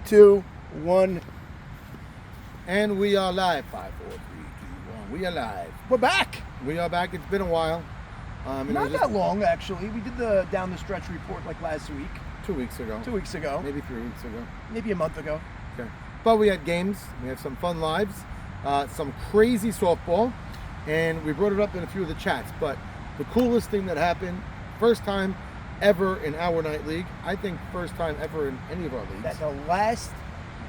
2, 1. And we are live. 5, 4, 3, 2, 1. We are live. We're back. We are back. It's been a while. Not that long, actually. We did the down the stretch report like last week. 2 weeks ago. 2 weeks ago. Maybe 3 weeks ago. Maybe a month ago. Okay. But we had games. We had some fun lives. Some crazy softball. And we brought it up in a few of the chats. But the coolest thing that happened, first time ever in our night league. I think first time ever in any of our leagues. That the last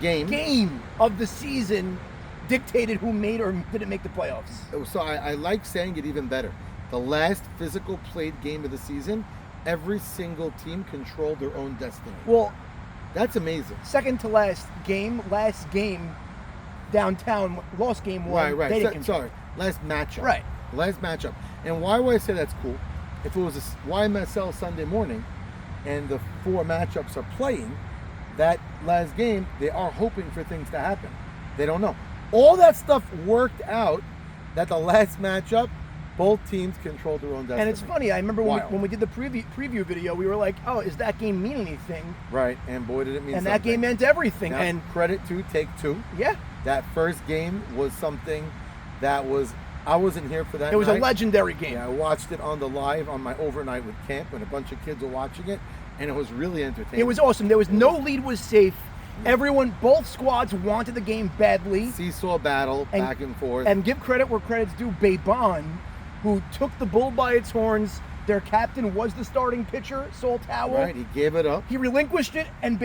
game of the season dictated who made or didn't make the playoffs. So I like saying it even better. The last physical played game of the season, every single team controlled their own destiny. Well, that's amazing. Second to last game downtown, lost game one. Right. Sorry, last matchup. Right. Last matchup. And why would I say that's cool? If it was a YMSL Sunday morning and the 4 matchups are playing, that last game, they are hoping for things to happen. They don't know. All that stuff worked out that the last matchup, both teams controlled their own destiny. And it's funny, I remember when we did the preview video, we were like, oh, is that game mean anything? Right, and boy, did it mean something. And that game meant everything. Now, and credit to Take Two. Yeah. That first game was something that was, I wasn't here for that. It was a legendary game. Yeah, I watched it on the live on my overnight with camp when a bunch of kids were watching it, and it was really entertaining. It was awesome. There was no lead was safe. Everyone, both squads wanted the game badly. Seesaw battle, back and forth. And give credit where credit's due. Beban, who took the bull by its horns. Their captain was the starting pitcher, Saul Towell. Right, he gave it up. He relinquished it, and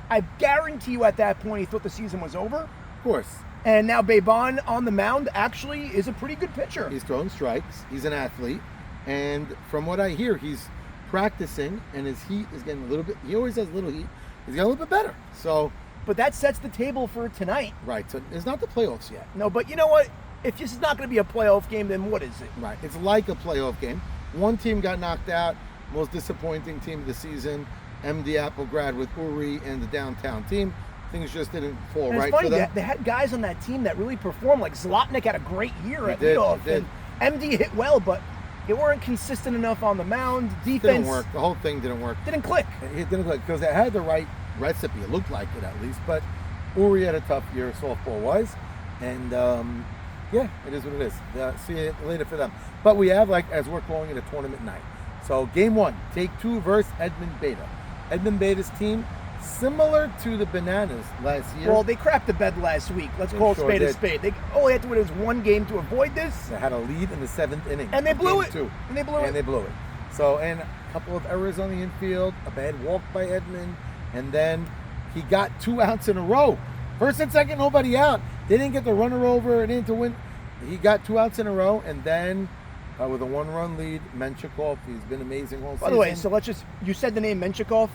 I guarantee you at that point he thought the season was over. Of course. And now Beban on the mound actually is a pretty good pitcher. He's throwing strikes. He's an athlete. And from what I hear, he's practicing, and his heat is getting a little bit, he always has a little heat. He's getting a little bit better. So, but that sets the table for tonight. Right. So it's not the playoffs yet. No, but you know what? If this is not going to be a playoff game, then what is it? Right. It's like a playoff game. One team got knocked out. Most disappointing team of the season. MD Applegrad with Uri and the downtown team. Things just didn't fall right for them. They had guys on that team that really performed. Like Zlotnick had a great year at leadoff. And MD hit well, but they weren't consistent enough on the mound. Defense didn't work. The whole thing didn't work. Didn't click. It didn't click because they had the right recipe. It looked like it at least. But Uri had a tough year, softball-wise. And, yeah, it is what it is. See you later for them. But we have, as we're calling it, a tournament night. So game 1, Take Two versus Edmund Beta. Edmund Beta's team, similar to the Bananas last year. Well, they crapped the bed last week. Let's call it spade a spade. They all they had to win was one game to avoid this. They had a lead in the 7th inning. And they blew it. And they blew it. So, and a couple of errors on the infield, a bad walk by Edmund, and then he got 2 outs in a row. First and second, nobody out. They didn't get the runner over and in to win. He got 2 outs in a row, and then with a 1-run lead, Menchikov, he's been amazing all season. By the way, so you said the name Menchikov.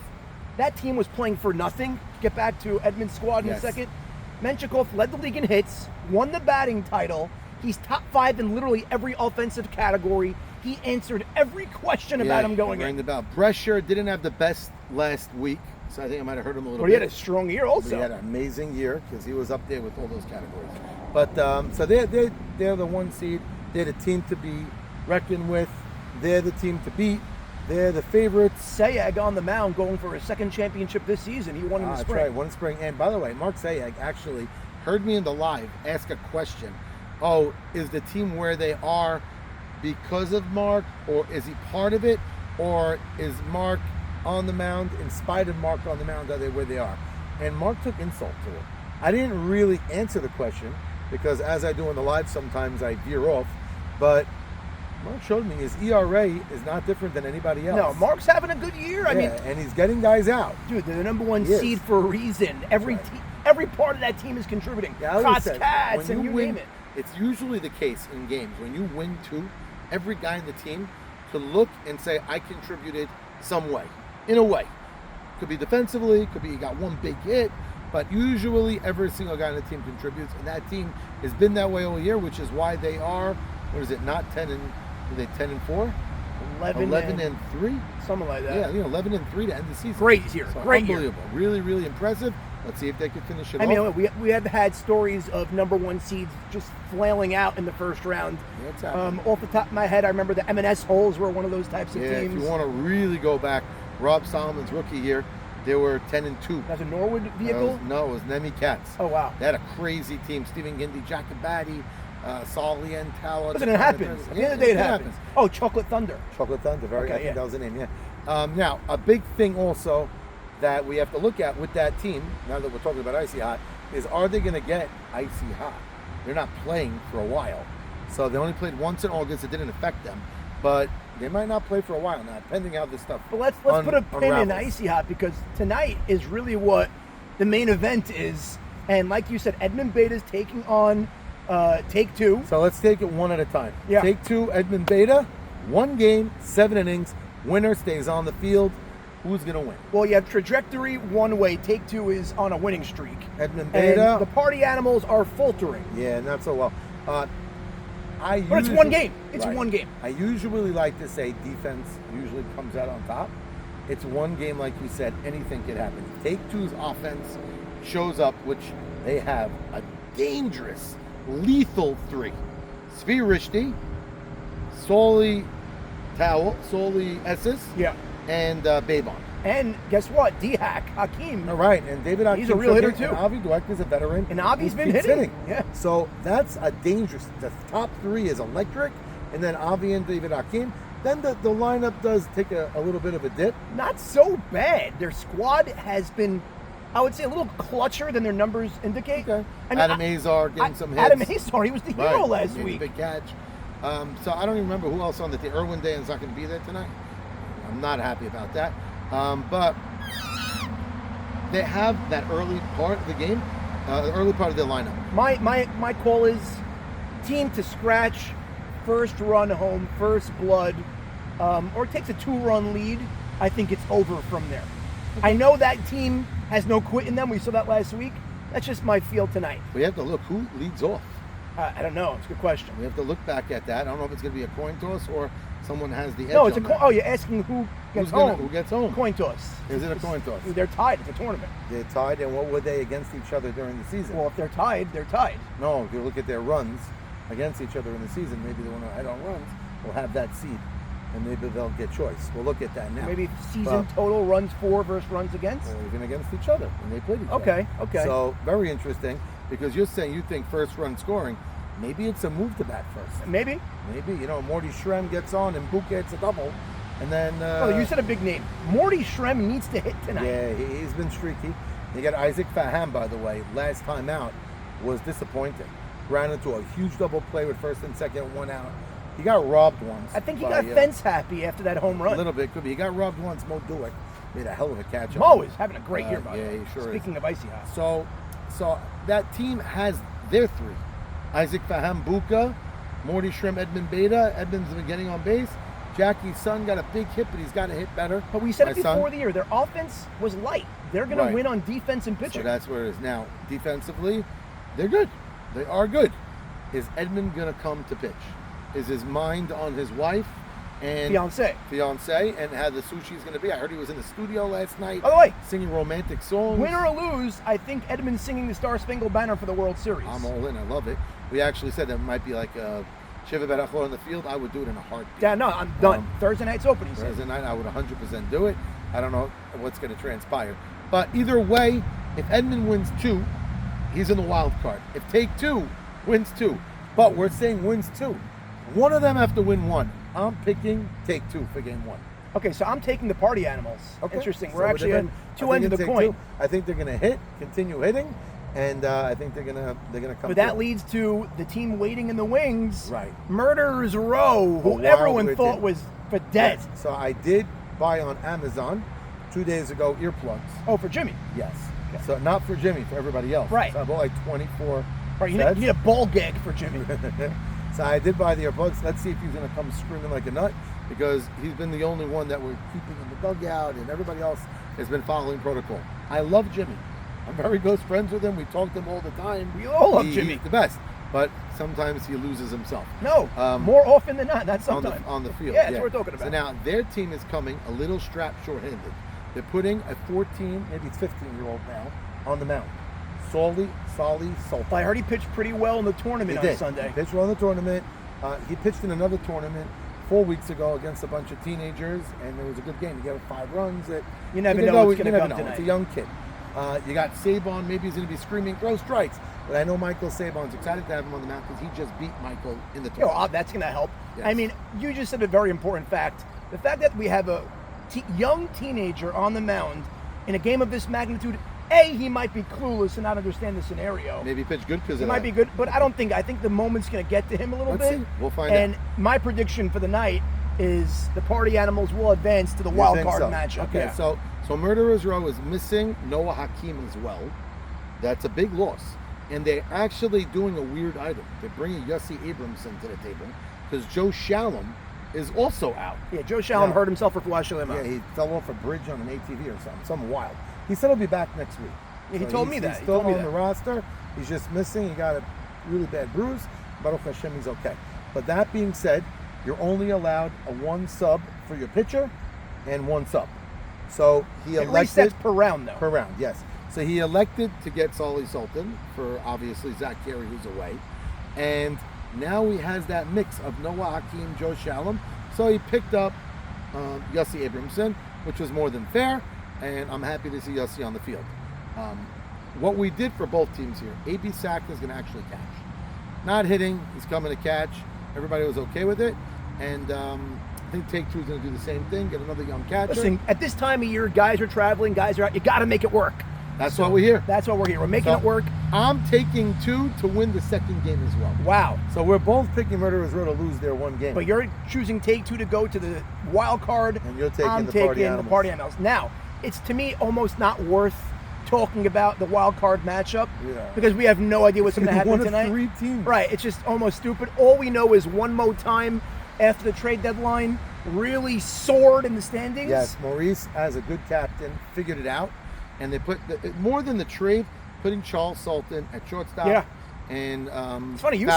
That team was playing for nothing. Get back to Edmund's squad in a second. Menchikov led the league in hits, won the batting title. He's top 5 in literally every offensive category. He answered every question about him going in. About Brescher didn't have the best last week, so I think I might have hurt him a little bit. But he had a strong year also. But he had an amazing year because he was up there with all those categories. But so they're the 1 seed. They're the team to be reckoned with. They're the team to beat. They're the favorites. Sayag on the mound going for his 2nd championship this season. He won in the spring. That's right, won in spring. And by the way, Mark Sayag actually heard me in the live ask a question. Oh, is the team where they are because of Mark, or is he part of it, or is Mark on the mound in spite of Mark on the mound? Are they where they are? And Mark took insult to it. I didn't really answer the question because, as I do in the live, sometimes I veer off. But Mark showed me his ERA is not different than anybody else. No, Mark's having a good year. I mean, and he's getting guys out. Dude, they're the number 1 seed for a reason. Every part of that team is contributing. Cats, and you name it. It's usually the case in games. When you win 2, every guy in the team to look and say, I contributed some way. In a way. Could be defensively, could be you got 1 big hit, but usually every single guy on the team contributes, and that team has been that way all year, which is why they are, not 10 and, are they 10 and 4? 11 and 3? Something like that. Yeah, 11 and 3 to end the season. Great year. So Great unbelievable. year. Really, really impressive. Let's see if they can finish it off. I mean, we have had stories of number 1 seeds just flailing out in the first round. Off the top of my head, I remember the M&S Holes were one of those types of teams. If you want to really go back, Rob Solomon's rookie year, They were 10-2. That's a Norwood vehicle? No, it was Nemi Cats. Oh, wow. They had a crazy team. Stephen Gindy, Jacobatti, Solly and Tala. Listen, it happens. At the end of the day, it happens. Oh, Chocolate Thunder. Chocolate Thunder. I think yeah. that was the name, yeah. Now, a big thing also that we have to look at with that team, now that we're talking about Icey Hot, is are they going to get Icey Hot? They're not playing for a while. So they only played once in August. It didn't affect them. But they might not play for a while now, depending how this stuff But let's put a pin in Icey Hot, because tonight is really what the main event is. And like you said, Edmund Beta's taking on Take Two. So let's take it one at a time. Yeah. Take Two, Edmund Beta, 1 game, 7 innings. Winner stays on the field. Who's going to win? Well, you have trajectory one way. Take Two is on a winning streak. Edmund Beta. And the party animals are faltering. Yeah, not so well. But it's one game. It's right. one game. I usually like to say defense usually comes out on top. It's one game, like you said, anything could happen. Take Two's offense shows up, which they have a dangerous, lethal 3. Svi Rishti, Soli Esses, Yeah. and Babon. And guess what? D-Hack, Hakeem. All right, and David Hakeem. He's a real hitter, too. And Avi Dweck is a veteran. And Avi's who been keeps hitting. Yeah. So that's a dangerous. The top 3 is electric, and then Avi and David Hakeem. Then the lineup does take a little bit of a dip. Not so bad. Their squad has been, I would say, a little clutcher than their numbers indicate. Okay. I mean, Adam Azar getting some hits. Adam Azar, he was the hero last Made a week. big catch. So I don't even remember who else on the team. Erwin Dayan's not going to be there tonight. I'm not happy about that. But they have that early part of the game, the early part of their lineup. My call is team to scratch, first run home, first blood, or it takes a 2-run lead. I think it's over from there. I know that team has no quit in them. We saw that last week. That's just my feel tonight. We have to look who leads off. I don't know. It's a good question. We have to look back at that. I don't know if it's going to be a coin toss or someone has the edge. No, it's on that. Oh, you're asking who gets home. Who gets home? Coin toss. Is it a coin toss? They're tied. It's a tournament. They're tied, and what were they against each other during the season? Well, if they're tied, they're tied. No, if you look at their runs against each other in the season, maybe the one who had on runs will have that seed, and maybe they'll get choice. We'll look at that now. Maybe season total runs for versus runs against? Or even against each other when they played each other. Okay. So, very interesting, because you're saying you think first run scoring, maybe it's a move to bat first. Maybe, Morty Shrem gets on and Buka hits a double, and then... you said a big name. Morty Shrem needs to hit tonight. Yeah, he's been streaky. You got Isaac Faham, by the way, last time out was disappointing. Ran into a huge double play with first and second, 1 out. He got robbed once. I think he got fence happy after that home run. A little bit, could be. He got robbed once. Mo Dueck made a hell of a catch. Mo is having a great year, by the way. Yeah, he sure Speaking is. of Icey Hot. So that team has their 3. Isaac Faham, Buka, Morty Shrem, Edmund Beta. Edmund's been getting on base. Jackie's son got a big hit, but he's got to hit better. But we said it before the year. Their offense was light. They're going to win on defense and pitching. So that's where it is. Now, defensively, they're good. They are good. Is Edmund going to come to pitch? Is his mind on his wife and fiance, and how the sushi is going to be? I heard he was in the studio last night. By the way, singing romantic songs. Win or lose, I think Edmund's singing the Star Spangled Banner for the World Series. I'm all in. I love it. We actually said that might be like Shiva Berachot on the field. I would do it in a heartbeat. Yeah, no, I'm done. Thursday night's open, he said. Thursday night, I would 100% do it. I don't know what's going to transpire. But either way, if Edmund wins 2, he's in the wild card. If Take Two wins 2, but we're saying wins 2. One of them have to win 1. I'm picking Take Two for game 1. Okay, so I'm taking the party animals. Okay. Interesting. We're so actually on 2 ends of the coin. I think they're going to continue hitting, and I think they're going to come. But that leads to the team waiting in the wings. Right. Murderers Row, who everyone thought was for dead. Yes. So I did buy on Amazon 2 days ago earplugs. Oh, for Jimmy? Yes. Okay. So not for Jimmy, for everybody else. Right. So I bought like 24. Right. You need a ball gag for Jimmy. So I did buy the earplugs. Let's see if he's going to come screaming like a nut, because he's been the only one that we're keeping in the dugout, and everybody else has been following protocol. I love Jimmy. I'm very close friends with him. We talk to him all the time. We all love Jimmy. He's the best. But sometimes he loses himself. No, more often than not. That's sometimes. On the field. Yeah, that's what we're talking about. So now their team is coming a little strapped short-handed. They're putting a 14, maybe 15-year-old now, on the mound. Solly Sultan. I heard he pitched pretty well in the tournament on Sunday. He pitched well in the tournament. He pitched in another tournament 4 weeks ago against a bunch of teenagers, and it was a good game. You got 5 runs. You never know what's going to come know. tonight. It's a young kid. You got Saban. Maybe he's going to be screaming, throw strikes. But I know Michael Saban's excited to have him on the mound because he just beat Michael in the tournament. That's going to help. Yes. I mean, you just said a very important fact. The fact that we have a young teenager on the mound in a game of this magnitude, he might be clueless and not understand the scenario. Maybe he pitched good because he might be good, but I think the moment's going to get to him a little Let's bit. see. We'll find out. And my prediction for the night is the Party Animals will advance to the wild card matchup. Okay, so Murderers Row is missing Noah Hakeem as well. That's a big loss. And they're actually doing a weird item. They're bringing Yossi Abramson to the table because Joe Shalom is also out. Yeah, Joe Shalom hurt himself for flashing him out. Yeah, he fell off a bridge on an ATV or something wild. He said he'll be back next week. Yeah, he told me that. He's still on the roster. He's just missing. He got a really bad bruise. Baruch Hashem, he's okay. But that being said, you're only allowed a 1 sub for your pitcher and 1 sub. So he elected... It resets per round, though. Per round, yes. So he elected to get Solly Sultan for, obviously, Zach Carey, who's away. And now he has that mix of Noah Hakeem, Joe Shalom. So he picked up Yossi Abramson, which was more than fair. And I'm happy to see Yossi on the field. What we did for both teams here, A.B. Sack is going to actually catch. Not hitting, he's coming to catch. Everybody was okay with it. And I think Take Two is going to do the same thing, get another young catcher. Listen, at this time of year, guys are traveling, guys are out. You got to make it work. That's what we're here. That's what we're here. We're making it work. I'm taking 2 to win the second game as well. Wow. So we're both picking Murderers Row to lose their 1 game. But you're choosing Take Two to go to the wild card. And you're taking I'm the taking Party Animals. the Party Animals. Now, it's to me almost not worth talking about the wild card matchup because we have no idea what's going to happen tonight. 3 teams. Right. It's just almost stupid. All we know is one more time after the trade deadline really soared in the standings. Yes, Maurice, as a good captain, figured it out. And they put, more than the trade, putting Charles Sultan at shortstop. Yeah. And it's funny, you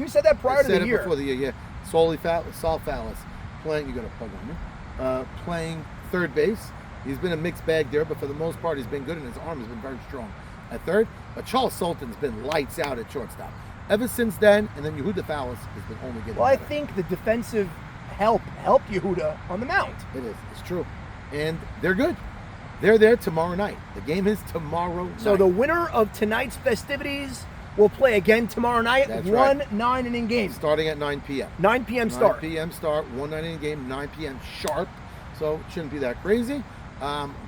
said that prior to the year. Before the year, yeah. Saul Fallis playing, you got a plug on me, playing third base. He's been a mixed bag there, but for the most part, he's been good, and his arm has been very strong at third. But Charles Sultan's been lights out at shortstop. Ever since then, and then Yehuda Fallis has been only getting better. I think the defensive helped Yehuda on the mound. It is. It's true. And they're good. They're there tomorrow night. The game is tomorrow night. So the winner of tonight's festivities will play again tomorrow night. That's 1 right. 9-inning game. Starting at 9 p.m. 9 p.m. start. 9 p.m. start, 1 9-inning game, 9 p.m. sharp. So it shouldn't be that crazy.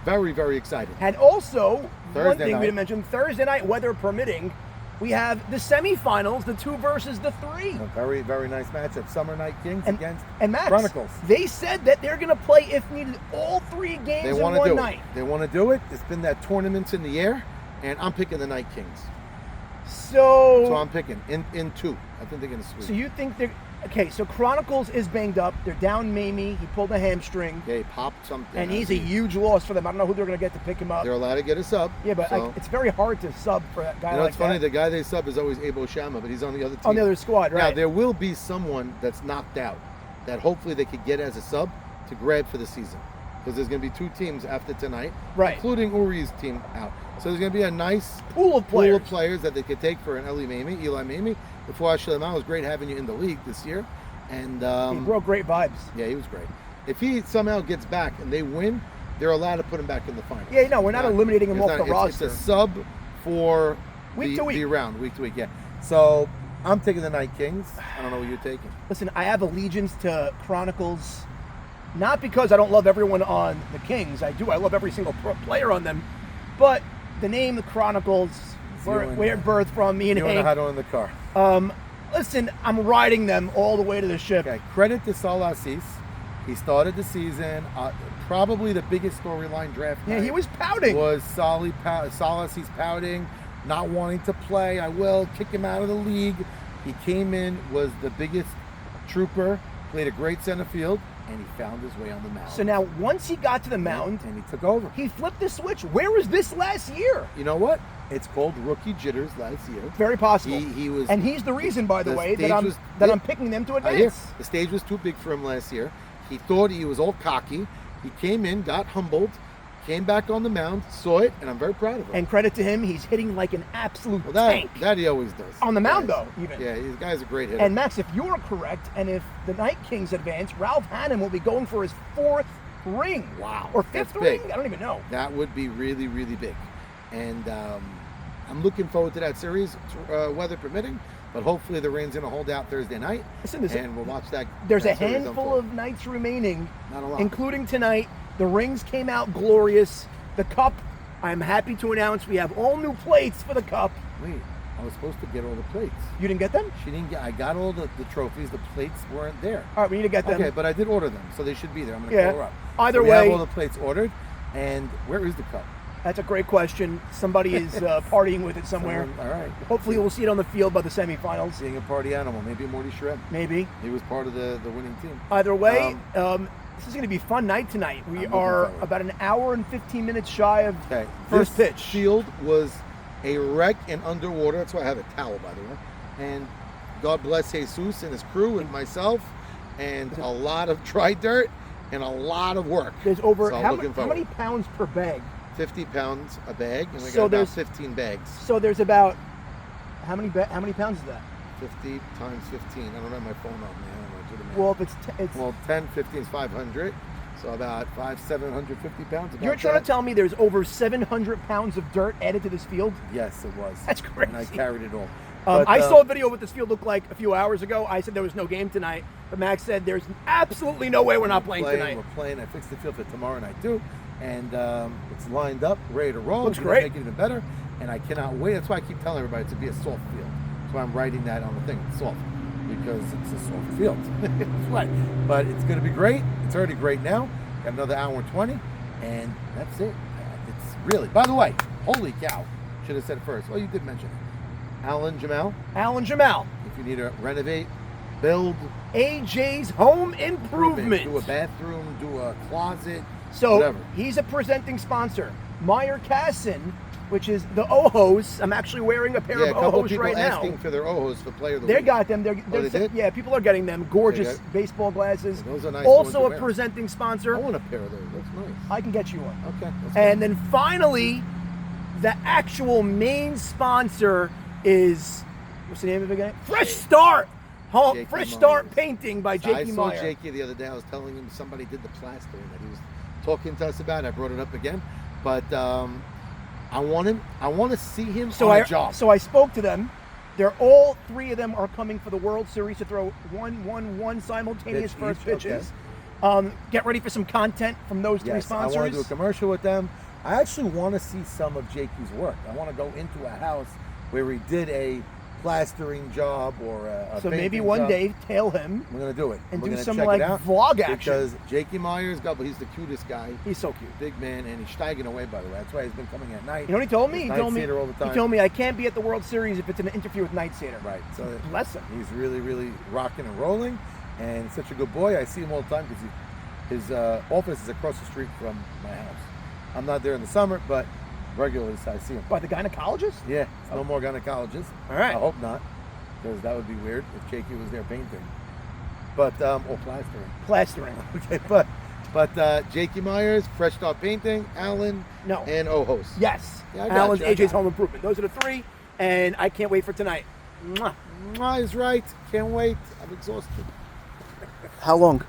Very, very excited. And also, Thursday one thing night. we didn't mention, Thursday night, weather permitting, we have the semifinals, the 2 versus the 3. A very, very nice matchup. Summer Night Kings against Max, Chronicles. They said that they're going to play, if needed, all 3 games in one night. They want to do it. It's been that tournaments in the air, and I'm picking the Night Kings. So I'm picking in 2. I think they're going to sweep. So you think they're... Okay, so Chronicles is banged up. They're down Mamie. He pulled a hamstring. Yeah, he popped something. And he's a huge loss for them. I don't know who they're going to get to pick him up. They're allowed to get a sub. Yeah, but it's very hard to sub for that guy like that. It's funny. The guy they sub is always Abo Shama, but he's on the other team. On the other squad, right. Now, there will be someone that's knocked out that hopefully they could get as a sub to grab for the season. Because there's going to be 2 teams after tonight, including Uri's team out. So there's going to be a nice pool of players that they could take for an Eli Mamie. Before I show them out, it was great having you in the league this year. And he brought great vibes. Yeah, he was great. If he somehow gets back and they win, they're allowed to put him back in the finals. Yeah, no, we're not eliminating him off the roster. It's a sub for week to week. Week to week, yeah. So I'm taking the Night Kings. I don't know what you're taking. Listen, I have allegiance to Chronicles, not because I don't love everyone on the Kings. I do. I love every single player on them. But the name, the Chronicles, where it birthed from, me and Hank. You and I had on in the car. Listen, I'm riding them all the way to the ship. Okay, credit to Salah Assis. He started the season. Probably the biggest storyline draft night. Yeah, he was pouting. Was Salah Assis pouting, not wanting to play. I will kick him out of the league. He came in, was the biggest trooper, played a great center field, and he found his way on the mound. So now, once he got to the mound, and he took over. He flipped the switch. Where was this last year? You know what? It's called rookie jitters last year. Very possible. He was, and he's the reason, by the way, that I'm picking them to advance. The stage was too big for him last year. He thought he was all cocky. He came in, got humbled, came back on the mound, saw it, and I'm very proud of him. And credit to him, he's hitting like an absolute Well, tank. that he always does. On the mound, Yes. though, even. Yeah, this guy's a great hitter. And Max, if you're correct, and if the Night Kings advance, Ralph Hannon will be going for his 4th ring. Wow. Or 5th That's ring? big. I don't even know. That would be really, really big. And I'm looking forward to that series, weather permitting. But hopefully the rain's going to hold out Thursday night. Listen, and we'll watch that. There's that a series handful unfold. of nights remaining, Not a lot. including tonight. The rings came out glorious. The cup, I'm happy to announce we have all new plates for the cup. Wait, I was supposed to get all the plates. You didn't get them? She didn't get. I got all the trophies. The plates weren't there. All right, we need to get them. Okay, but I did order them, so they should be there. I'm going to Yeah. call her up. Either So we way- have all the plates ordered. And where is the cup? That's a great question. Somebody is partying with it somewhere. All right. Hopefully we'll see it on the field by the semifinals. Being a party animal, maybe Morty Shred. Maybe. He was part of the winning team. Either way, this is going to be a fun night tonight. We looking are forward. about an hour and 15 minutes shy of Okay. first This pitch. field was a wreck and underwater. That's why I have a towel, by the way. And God bless Jesus and his crew and myself, and a lot of dry dirt and a lot of work. There's over So I'm how looking many forward. pounds per bag? 50 pounds a bag, and we So got about there's- 15 bags. So there's about how many pounds is that? 50 times 15. I don't have my phone on me. I don't know. Do the math. Well, if it's Well, 10, 15 is 500. So about 750 pounds. About you're trying that. to tell me there's over 700 pounds of dirt added to this field? Yes, it was. That's crazy. And I carried it all. I saw a video of what this field looked like a few hours ago. I said there was no game tonight, but Max said there's absolutely no way we're not playing tonight. We're playing. I fixed the field for tomorrow night too, and it's lined up, ready to roll. Looks We're gonna great. Make it even better, and I cannot wait. That's why I keep telling everybody to be a soft field. That's why I'm writing that on the thing. It's soft because it's a soft field. That's right. But it's going to be great. It's already great now. Got another hour and 20, and that's it. It's really. By the way, holy cow! Should have said it first. Well, you did mention it. Alan Jamal. If you need to renovate, build, AJ's Home Improvement. do a bathroom, do a closet, So whatever. he's a presenting sponsor. Meyer Casson, which is the Ohos. I'm actually wearing a pair Yeah, a of couple Ohos people right now. asking for their Ohos for Player of the They Week. got them. They're they did? Yeah, people are getting them. Gorgeous Okay. baseball glasses. Those are nice ones Also to a wear. presenting I sponsor. want a pair of those. That's nice. I can get you one. Okay. That's And then finally, the actual main sponsor is, what's the name of it again? Fresh Start. Jakey Fresh Start Myers. Painting by I Jakey saw Meyer. Jakey the other day. I was telling him somebody did the plastering that he was talking to us about. I brought it up again, but I want to see him on a job. So I spoke to them. All three of them are coming for the World Series to throw one simultaneous Pitch first each, pitches. Get ready for some content from those three Yes, I sponsors. want to do a commercial with them. I actually want to see some of Jakey's work. I want to go into a house where he did a plastering job or a So maybe painting one job. day tail him We're gonna do it and We're do gonna some check like it out vlog action. because Jakey Myers, he's the cutest guy. He's so cute. Big man, and he's steiging away. By the way, that's why he's been coming at night. You know what he told me? He's He told me night skater all the time. He told me I can't be at the World Series if it's an interview with Night Sater. Right. So Bless him. he's really, really rocking and rolling, and such a good boy. I see him all the time because his office is across the street from my house. I'm not there in the summer, but regularly I see him. By the gynecologist? Yeah, no more gynecologists. All right. I hope not, because that would be weird if Jakey was there painting. But or plastering. Plastering. Okay, but Jakey Myers, Fresh Start Painting, Alan, No. and Ohos. Yes. Yeah, I got Alan's you, I AJ's got Home Improvement. Those are the three, and I can't wait for tonight. Mwah. Mwah is right. Can't wait. I'm exhausted. How long?